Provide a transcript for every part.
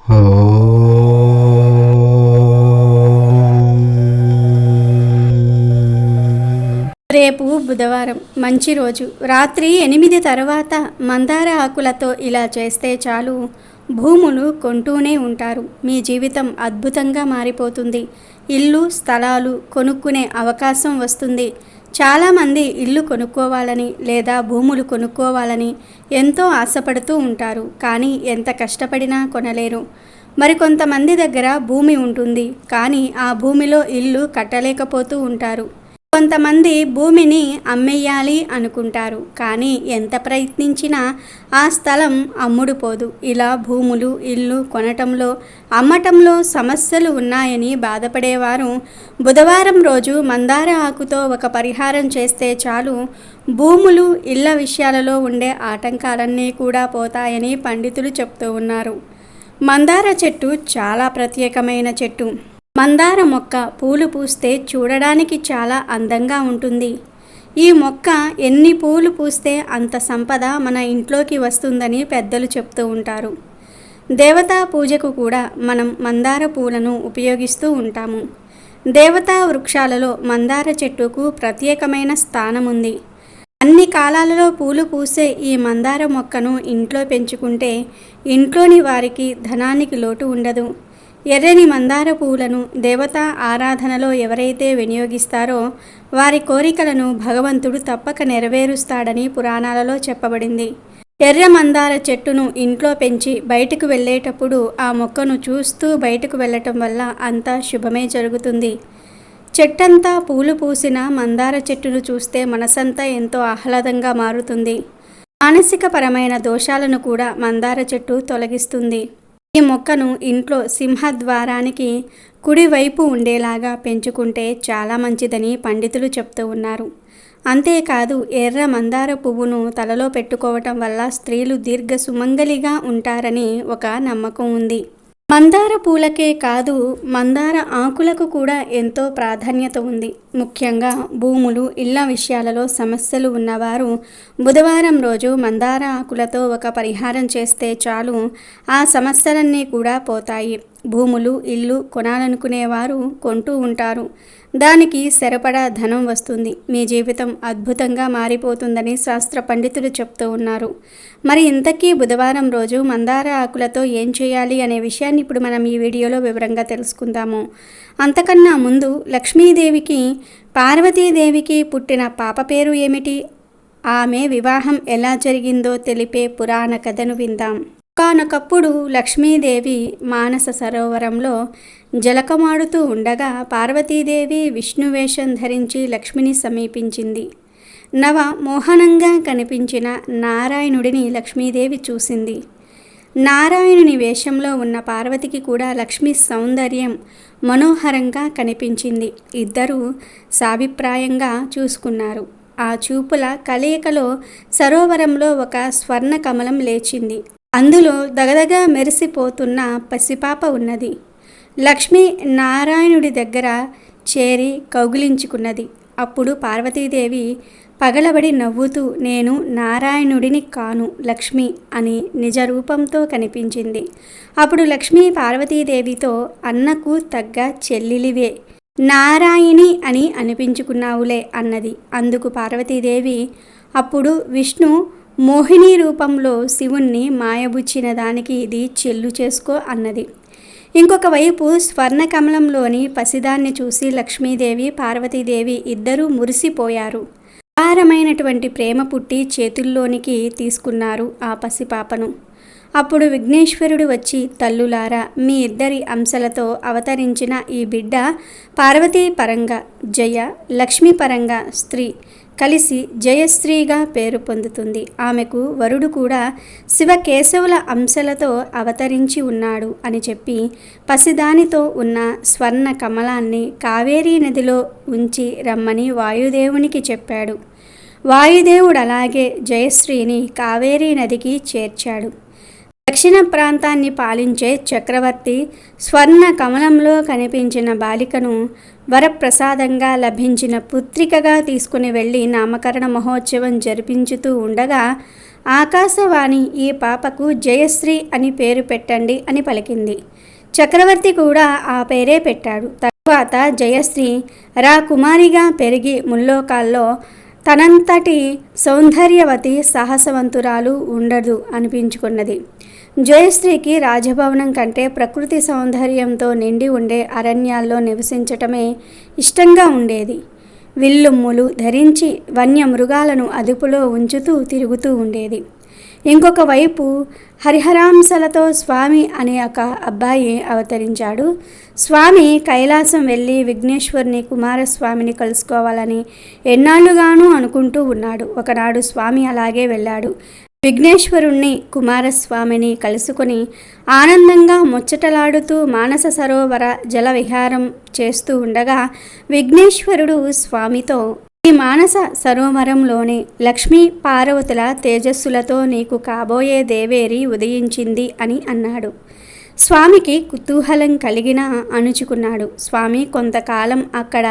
రేపు బుధవారం మంచి రోజు. రాత్రి 8 తర్వాత మందార ఆకులతో ఇలా చేస్తే చాలు, భూములు కొంటూనే ఉంటారు. మీ జీవితం అద్భుతంగా మారిపోతుంది. ఇల్లు స్థలాలు కొనుక్కునే అవకాశం వస్తుంది. చాలామంది ఇల్లు కొనుక్కోవాలని లేదా భూములు కొనుక్కోవాలని ఎంతో ఆశపడుతూ ఉంటారు. కానీ ఎంత కష్టపడినా కొనలేరు. మరికొంతమంది దగ్గర భూమి ఉంటుంది, కానీ ఆ భూమిలో ఇల్లు కట్టలేకపోతూ ఉంటారు. కొంతమంది భూమిని అమ్మేయాలి అనుకుంటారు, కానీ ఎంత ప్రయత్నించినా ఆ స్థలం అమ్ముడుపోదు. ఇలా భూములు ఇల్లు కొనటంలో అమ్మటంలో సమస్యలు ఉన్నాయని బాధపడేవారు బుధవారం రోజు మందార ఆకుతో ఒక పరిహారం చేస్తే చాలు, భూములు ఇళ్ల విషయాలలో ఉండే ఆటంకాలన్నీ కూడా పోతాయని పండితులు చెప్తూ ఉన్నారు. మందార చెట్టు చాలా ప్రత్యేకమైన చెట్టు. మందార మొక్క పూలు పూస్తే చూడడానికి చాలా అందంగా ఉంటుంది. ఈ మొక్క ఎన్ని పూలు పూస్తే అంత సంపద మన ఇంట్లోకి వస్తుందని పెద్దలు చెప్తూ ఉంటారు. దేవతా పూజకు కూడా మనం మందార పూలను ఉపయోగిస్తూ ఉంటాము. దేవతా వృక్షాలలో మందార చెట్టుకు ప్రత్యేకమైన స్థానం ఉంది. అన్ని కాలాలలో పూలు పూసే ఈ మందార మొక్కను ఇంట్లో పెంచుకుంటే ఇంట్లోని వారికి ధనానికి లోటు ఉండదు. ఎర్రని మందార పూలను దేవతా ఆరాధనలో ఎవరైతే వినియోగిస్తారో వారి కోరికలను భగవంతుడు తప్పక నెరవేరుస్తాడని పురాణాలలో చెప్పబడింది. ఎర్ర మందార చెట్టును ఇంట్లో పెంచి బయటకు వెళ్ళేటప్పుడు ఆ మొక్కను చూస్తూ బయటకు వెళ్ళటం వల్ల అంతా శుభమే జరుగుతుంది. చెట్టంతా పూలు పూసిన మందార చెట్టును చూస్తే మనసంతా ఎంతో ఆహ్లాదంగా మారుతుంది. మానసికపరమైన దోషాలను కూడా మందార చెట్టు తొలగిస్తుంది. ఈ మొక్కను ఇంట్లో సింహద్వారానికి కుడివైపు ఉండేలాగా పెంచుకుంటే చాలా మంచిదని పండితులు చెప్తూ ఉన్నారు. అంతేకాదు, ఎర్ర మందార పువ్వును తలలో పెట్టుకోవటం వల్ల స్త్రీలు దీర్ఘ సుమంగలిగా ఉంటారని ఒక నమ్మకం ఉంది. మందార పూలకే కాదు, మందార ఆకులకు కూడా ఎంతో ప్రాధాన్యత ఉంది. ముఖ్యంగా భూములు ఇళ్ల విషయాలలో సమస్యలు ఉన్నవారు బుధవారం రోజు మందార ఆకులతో ఒక పరిహారం చేస్తే చాలు, ఆ సమస్యలన్నీ కూడా పోతాయి. భూములు ఇల్లు కొనాలనుకునేవారు కొంటూ ఉంటారు. దానికి సరిపడా ధనం వస్తుంది. మీ జీవితం అద్భుతంగా మారిపోతుందని శాస్త్ర పండితులు చెప్తూ ఉన్నారు. మరి ఇంతకీ బుధవారం రోజు మందార ఆకులతో ఏం చేయాలి అనే విషయాన్ని ఇప్పుడు మనం ఈ వీడియోలో వివరంగా తెలుసుకుందాము. అంతకన్నా ముందు లక్ష్మీదేవికి పార్వతీదేవికి పుట్టిన పాప పేరు ఏమిటి, ఆమె వివాహం ఎలా జరిగిందో తెలిపే పురాణ కథను విందాం. ఒకానొకప్పుడు లక్ష్మీదేవి మానస సరోవరంలో జలకమాడుతూ ఉండగా పార్వతీదేవి విష్ణువేషం ధరించి లక్ష్మిని సమీపించింది. నవ మోహనంగా కనిపించిన నారాయణుడిని లక్ష్మీదేవి చూసింది. నారాయణుని వేషంలో ఉన్న పార్వతికి కూడా లక్ష్మి సౌందర్యం మనోహరంగా కనిపించింది. ఇద్దరూ సాభిప్రాయంగా చూసుకున్నారు. ఆ చూపుల కలయికలో సరోవరంలో ఒక స్వర్ణ కమలం లేచింది. అందులో దగదగా మెరిసిపోతున్న పసిపాప ఉన్నది. లక్ష్మి నారాయణుడి దగ్గర చేరి కౌగిలించుకున్నది. అప్పుడు పార్వతీదేవి పగలబడి నవ్వుతూ, నేను నారాయణుడిని కాను, లక్ష్మి అని నిజ రూపంతో కనిపించింది. అప్పుడు లక్ష్మి పార్వతీదేవితో, అన్నకు తగ్గ చెల్లిలివే, నారాయణి అని అనిపించుకున్నావులే అన్నది. అందుకు పార్వతీదేవి, అప్పుడు విష్ణు మోహిని రూపంలో శివుణ్ణి మాయబుచ్చిన దానికి ఇది చెల్లు చేసుకో అన్నది. ఇంకొక వైపు స్వర్ణకమలంలోని పసిదాన్ని చూసి లక్ష్మీదేవి పార్వతీదేవి ఇద్దరూ మురిసిపోయారు. అపారమైనటువంటి ప్రేమ పుట్టి చేతుల్లోనికి తీసుకున్నారు ఆ పసిపాపను. అప్పుడు విఘ్నేశ్వరుడు వచ్చి, తల్లులారా, మీ ఇద్దరి అంశలతో అవతరించిన ఈ బిడ్డ పార్వతీ పరంగా జయ, లక్ష్మీ పరంగా స్త్రీ కలిసి జయశ్రీగా పేరు పొందుతుంది. ఆమెకు వరుడు కూడా శివకేశవుల అంశలతో అవతరించి ఉన్నాడు అని చెప్పి పసిదానితో ఉన్న స్వర్ణ కమలాన్ని కావేరీ నదిలో ఉంచి రమ్మని వాయుదేవునికి చెప్పాడు. వాయుదేవుడు అలాగే జయశ్రీని కావేరీ నదికి చేర్చాడు. దక్షిణ ప్రాంతాన్ని పాలించే చక్రవర్తి స్వర్ణ కమలంలో కనిపించిన బాలికను వరప్రసాదంగా లభించిన పుత్రికగా తీసుకుని వెళ్ళి నామకరణ మహోత్సవం జరిపించుతూ ఉండగా ఆకాశవాణి ఈ పాపకు జయశ్రీ అని పేరు పెట్టండి అని పలికింది. చక్రవర్తి కూడా ఆ పేరే పెట్టాడు. తరువాత జయశ్రీ రాకుమారిగా పెరిగి ముల్లోకాల్లో తనంతటి సౌందర్యవతి సాహసవంతురాలు ఉండదు అనిపించుకున్నది. జయశ్రీకి రాజభవనం కంటే ప్రకృతి సౌందర్యంతో నిండి ఉండే అరణ్యాల్లో నివసించటమే ఇష్టంగా ఉండేది. విల్లుమ్ములు ధరించి వన్యమృగాలను అదుపులో ఉంచుతూ తిరుగుతూ ఉండేది. ఇంకొక వైపు హరిహరాంశలతో స్వామి అనే ఒక అబ్బాయి అవతరించాడు. స్వామి కైలాసం వెళ్ళి విఘ్నేశ్వరుని కుమారస్వామిని కలుసుకోవాలని ఎన్నాళ్ళుగానూ అనుకుంటూ ఉన్నాడు. ఒకనాడు స్వామి అలాగే వెళ్ళాడు. విఘ్నేశ్వరుణ్ణి కుమారస్వామిని కలుసుకొని ఆనందంగా ముచ్చటలాడుతూ మానస సరోవర జల విహారం చేస్తూ ఉండగా విఘ్నేశ్వరుడు స్వామితో, ఈ మానస సరోవరంలోనే లక్ష్మీ పార్వతుల తేజస్సులతో నీకు కాబోయే దేవేరి ఉదయించింది అని అన్నాడు. స్వామికి కుతూహలం కలిగిన అణుచుకున్నాడు. స్వామి కొంతకాలం అక్కడ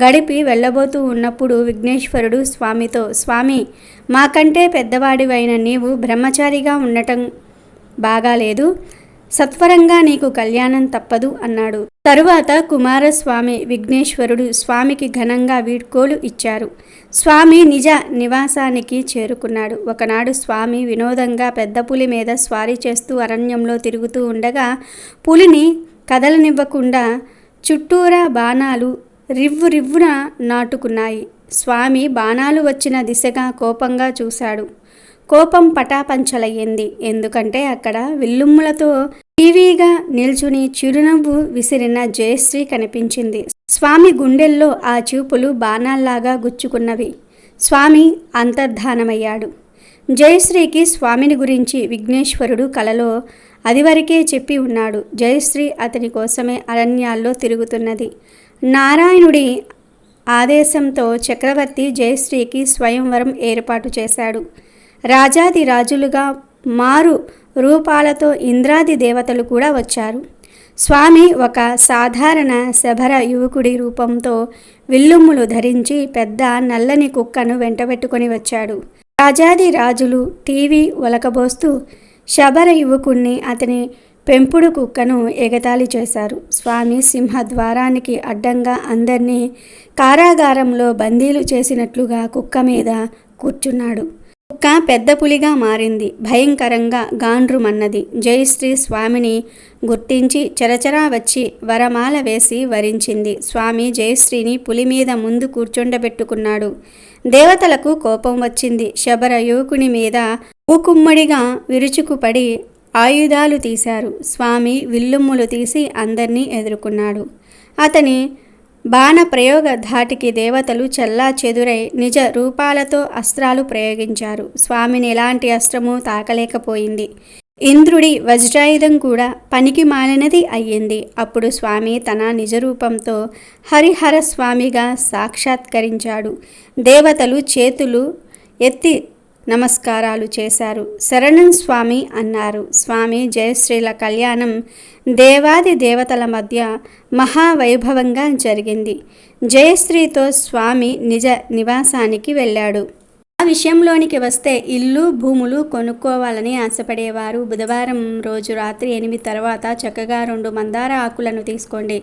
గడిపి వెళ్ళబోతూ ఉన్నప్పుడు విఘ్నేశ్వరుడు స్వామితో, స్వామి, మాకంటే పెద్దవాడివైన నీవు బ్రహ్మచారిగా ఉండటం బాగాలేదు, సత్వరంగా నీకు కళ్యాణం తప్పదు అన్నాడు. తరువాత కుమారస్వామి విఘ్నేశ్వరుడు స్వామికి ఘనంగా వీడ్కోలు ఇచ్చారు. స్వామి నిజ నివాసానికి చేరుకున్నాడు. ఒకనాడు స్వామి వినోదంగా పెద్ద పులి మీద స్వారీ చేస్తూ అరణ్యంలో తిరుగుతూ ఉండగా పులిని కదలనివ్వకుండా చుట్టూరా బాణాలు రివ్వు రివ్వున నాటుకున్నాయి. స్వామి బాణాలు వచ్చిన దిశగా కోపంగా చూశాడు. కోపం పటాపంచలయ్యింది. ఎందుకంటే అక్కడ విల్లుమ్ములతో టీవీగా నిల్చుని చిరునవ్వు విసిరిన జయశ్రీ కనిపించింది. స్వామి గుండెల్లో ఆ చూపులు బాణాల్లాగా గుచ్చుకున్నవి. స్వామి అంతర్ధానమయ్యాడు. జయశ్రీకి స్వామిని గురించి విఘ్నేశ్వరుడు కలలో అదివరకే చెప్పి ఉన్నాడు. జయశ్రీ అతని కోసమే అరణ్యాల్లో తిరుగుతున్నది. నారాయణుడి ఆదేశంతో చక్రవర్తి జయశ్రీకి స్వయంవరం ఏర్పాటు చేశాడు. రాజాది రాజులుగా మారు రూపాలతో ఇంద్రాది దేవతలు కూడా వచ్చారు. స్వామి ఒక సాధారణ శబర యువకుడి రూపంతో విల్లుమ్ములు ధరించి పెద్ద నల్లని కుక్కను వెంటబెట్టుకొని వచ్చాడు. రాజాది రాజులు టీవీ ఒలకబోస్తూ శబర యువకుణ్ణి, అతని పెంపుడు కుక్కను ఎగతాళి చేశారు. స్వామి సింహద్వారానికి అడ్డంగా అందరినీ కారాగారంలో బందీలు చేసినట్లుగా కుక్క మీద కూర్చున్నాడు. కుక్క పెద్ద పులిగా మారింది. భయంకరంగా గాండ్రుమన్నది. జయశ్రీ స్వామిని గుర్తించి చరచరా వచ్చి వరమాల వేసి వరించింది. స్వామి జయశ్రీని పులి మీద ముందు కూర్చుండబెట్టుకున్నాడు. దేవతలకు కోపం వచ్చింది. శబర యువకుని మీద ఊకుమ్మడిగా విరుచుకుపడి ఆయుధాలు తీశారు. స్వామి విల్లుమ్ములు తీసి అందర్నీ ఎదుర్కొన్నాడు. అతని బాణ ప్రయోగ ధాటికి దేవతలు చల్లా చెదురై నిజ రూపాలతో అస్త్రాలు ప్రయోగించారు. స్వామిని ఎలాంటి అస్త్రము తాకలేకపోయింది. ఇంద్రుడి వజ్రాయుధం కూడా పనికి మాలినది అయ్యింది. అప్పుడు స్వామి తన నిజరూపంతో హరిహర స్వామిగా సాక్షాత్కరించాడు. దేవతలు చేతులు ఎత్తి నమస్కారాలు చేశారు. శరణం స్వామి అన్నారు. స్వామి జయశ్రీల కళ్యాణం దేవాది దేవతల మధ్య మహావైభవంగా జరిగింది. జయశ్రీతో స్వామి నిజ నివాసానికి వెళ్ళాడు. ఆ విషయంలోనికి వస్తే ఇల్లు భూములు కొనుక్కోవాలని ఆశపడేవారు బుధవారం రోజు రాత్రి 8 తర్వాత చక్కగా 2 మందార ఆకులను తీసుకోండి.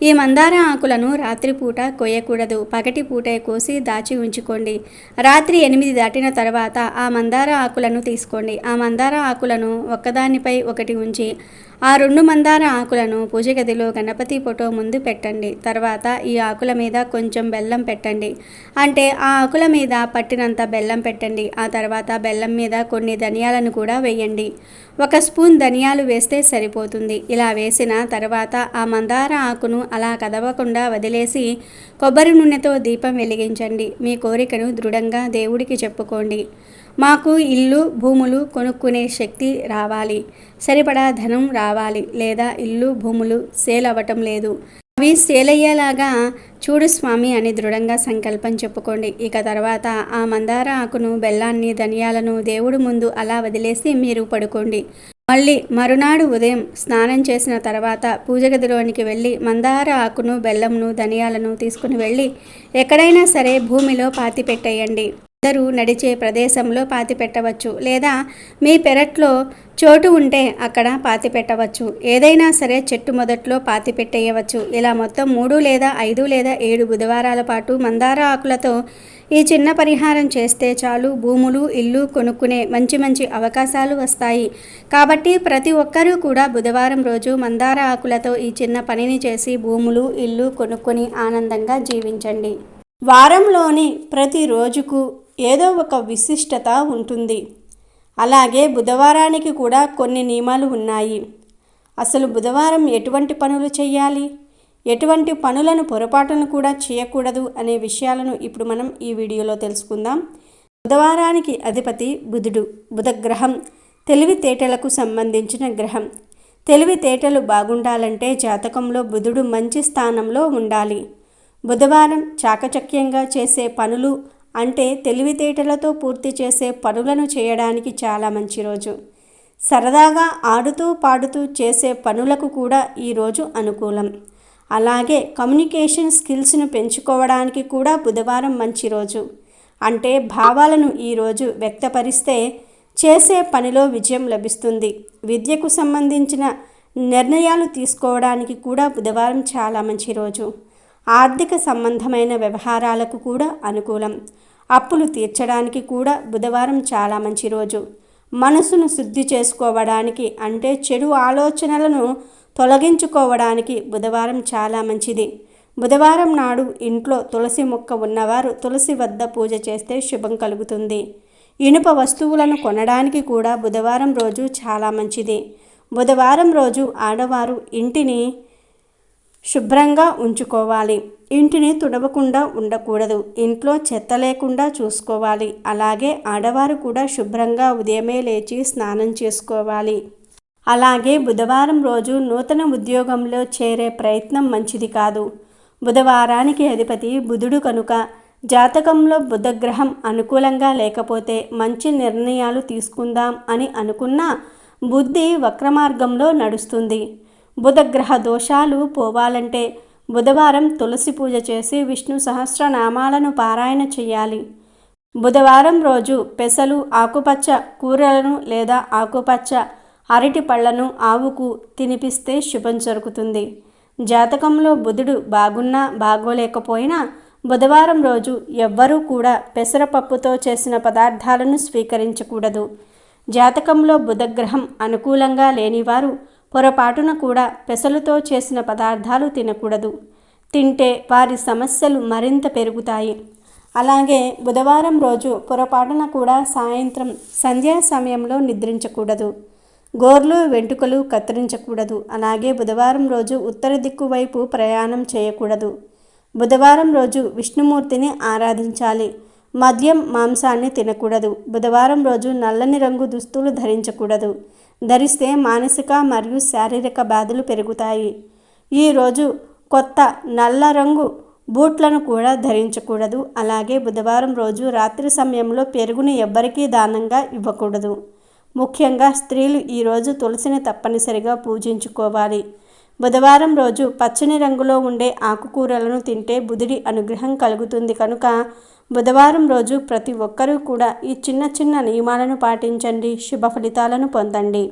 ఈ మందార ఆకులను రాత్రిపూట కొయ్యకూడదు. పగటి పూటే కోసి దాచి ఉంచుకోండి. రాత్రి 8 దాటిన తర్వాత ఆ మందార ఆకులను తీసుకోండి. ఆ మందార ఆకులను ఒక్కదానిపై ఒకటి ఉంచి ఆ 2 మందార ఆకులను పూజ గదిలో గణపతి ఫోటో ముందు పెట్టండి. తర్వాత ఈ ఆకుల మీద కొంచెం బెల్లం పెట్టండి. అంటే ఆ ఆకుల మీద పట్టినంత బెల్లం పెట్టండి. ఆ తర్వాత బెల్లం మీద కొన్ని ధనియాలను కూడా వేయండి. 1 స్పూన్ ధనియాలు వేస్తే సరిపోతుంది. ఇలా వేసిన తర్వాత ఆ మందార ఆకును అలా కదవకుండా వదిలేసి కొబ్బరి నూనెతో దీపం వెలిగించండి. మీ కోరికను దృఢంగా దేవుడికి చెప్పుకోండి. మాకు ఇల్లు భూములు కొనుక్కునే శక్తి రావాలి, సరిపడా ధనం రావాలి, లేదా ఇల్లు భూములు సేల్ అవ్వటం లేదు, అవి సేల్ అయ్యేలాగా చూడు స్వామి అని దృఢంగా సంకల్పం చెప్పుకోండి. ఇక తర్వాత ఆ మందార ఆకును బెల్లాన్ని ధనియాలను దేవుడి ముందు అలా వదిలేసి మీరు పడుకోండి. మళ్ళీ మరునాడు ఉదయం స్నానం చేసిన తర్వాత పూజ గదిలోనికి వెళ్ళి మందార ఆకును బెల్లంను ధనియాలను తీసుకుని వెళ్ళి ఎక్కడైనా సరే భూమిలో పాతి పెట్టేయండి. అందరూ నడిచే ప్రదేశంలో పాతి పెట్టవచ్చు, లేదా మీ పెరట్లో చోటు ఉంటే అక్కడ పాతి పెట్టవచ్చు. ఏదైనా సరే చెట్టు మొదట్లో పాతి పెట్టేయవచ్చు. ఇలా మొత్తం 3 లేదా 5 లేదా 7 బుధవారాల పాటు మందార ఆకులతో ఈ చిన్న పరిహారం చేస్తే చాలు, భూములు, ఇల్లు కొనుక్కునే మంచి అవకాశాలు వస్తాయి. కాబట్టి ప్రతి ఒక్కరూ కూడా బుధవారం రోజు మందార ఆకులతో ఈ చిన్న పనిని చేసి భూములు, ఇల్లు కొనుక్కొని ఆనందంగా జీవించండి. వారంలోని ప్రతి రోజుకు ఏదో ఒక విశిష్టత ఉంటుంది. అలాగే బుధవారానికి కూడా కొన్ని నియమాలు ఉన్నాయి. అసలు బుధవారం ఎటువంటి పనులు చేయాలి, ఎటువంటి పనులను పొరపాటును కూడా చేయకూడదు అనే విషయాలను ఇప్పుడు మనం ఈ వీడియోలో తెలుసుకుందాం. బుధవారానికి అధిపతి బుధుడు. బుధగ్రహం తెలివితేటలకు సంబంధించిన గ్రహం. తెలివితేటలు బాగుండాలంటే జాతకంలో బుధుడు మంచి స్థానంలో ఉండాలి. బుధవారం చాకచక్యంగా చేసే పనులు అంటే తెలివితేటలతో పూర్తి చేసే పనులను చేయడానికి చాలా మంచి రోజు. సరదాగా ఆడుతూ పాడుతూ చేసే పనులకు కూడా ఈరోజు అనుకూలం. అలాగే కమ్యూనికేషన్ స్కిల్స్ను పెంచుకోవడానికి కూడా బుధవారం మంచి రోజు. అంటే భావాలను ఈరోజు వ్యక్తపరిస్తే చేసే పనిలో విజయం లభిస్తుంది. విద్యకు సంబంధించిన నిర్ణయాలు తీసుకోవడానికి కూడా బుధవారం చాలా మంచి రోజు. ఆర్థిక సంబంధమైన వ్యవహారాలకు కూడా అనుకూలం. అప్పులు తీర్చడానికి కూడా బుధవారం చాలా మంచి రోజు. మనసును శుద్ధి చేసుకోవడానికి అంటే చెడు ఆలోచనలను తొలగించుకోవడానికి బుధవారం చాలా మంచిది. బుధవారం నాడు ఇంట్లో తులసి మొక్క ఉన్నవారు తులసి వద్ద పూజ చేస్తే శుభం కలుగుతుంది. ఇనుప వస్తువులను కొనడానికి కూడా బుధవారం రోజు చాలా మంచిది. బుధవారం రోజు ఆడవారు ఇంటిని శుభ్రంగా ఉంచుకోవాలి. ఇంటిని తుడవకుండా ఉండకూడదు. ఇంట్లో చెత్త లేకుండా చూసుకోవాలి. అలాగే ఆడవారు కూడా శుభ్రంగా ఉదయమే లేచి స్నానం చేసుకోవాలి. అలాగే బుధవారం రోజు నూతన ఉద్యోగంలో చేరే ప్రయత్నం మంచిది కాదు. బుధవారానికి అధిపతి బుధుడు కనుక జాతకంలో బుధగ్రహం అనుకూలంగా లేకపోతే మంచి నిర్ణయాలు తీసుకుందాం అని అనుకున్నా బుద్ధి వక్రమార్గంలో నడుస్తుంది. బుధగ్రహ దోషాలు పోవాలంటే బుధవారం తులసి పూజ చేసి విష్ణు సహస్రనామాలను పారాయణ చేయాలి. బుధవారం రోజు పెసలు, ఆకుపచ్చ కూరలను లేదా ఆకుపచ్చ అరటి పళ్లను ఆవుకు తినిపిస్తే శుభం జరుగుతుంది. జాతకంలో బుధుడు బాగున్నా బాగోలేకపోయినా బుధవారం రోజు ఎవ్వరూ కూడా పెసరపప్పుతో చేసిన పదార్థాలను స్వీకరించకూడదు. జాతకంలో బుధగ్రహం అనుకూలంగా లేనివారు పొరపాటున కూడా పెసలుతో చేసిన పదార్థాలు తినకూడదు. తింటే వారి సమస్యలు మరింత పెరుగుతాయి. అలాగే బుధవారం రోజు పొరపాటున కూడా సాయంత్రం సంధ్యా సమయంలో నిద్రించకూడదు. గోర్లు వెంట్రుకలు కత్తిరించకూడదు. అలాగే బుధవారం రోజు ఉత్తర దిక్కు వైపు ప్రయాణం చేయకూడదు. బుధవారం రోజు విష్ణుమూర్తిని ఆరాధించాలి. మద్యం, మాంసాన్ని తినకూడదు. బుధవారం రోజు నల్లని రంగు దుస్తులు ధరించకూడదు. ధరిస్తే మానసిక మరియు శారీరక బాధలు పెరుగుతాయి. ఈరోజు కొత్త నల్ల రంగు బూట్లను కూడా ధరించకూడదు. అలాగే బుధవారం రోజు రాత్రి సమయంలో పెరుగుని ఎవ్వరికీ దానంగా ఇవ్వకూడదు. ముఖ్యంగా స్త్రీలు ఈరోజు తులసిని తప్పనిసరిగా పూజించుకోవాలి. బుధవారం రోజు పచ్చని రంగులో ఉండే ఆకుకూరలను తింటే బుధుడి అనుగ్రహం కలుగుతుంది కనుక బుధవారం రోజు ప్రతి ఒక్కరూ కూడా ఈ చిన్న చిన్న నియమాలను పాటించండి. శుభ ఫలితాలను పొందండి.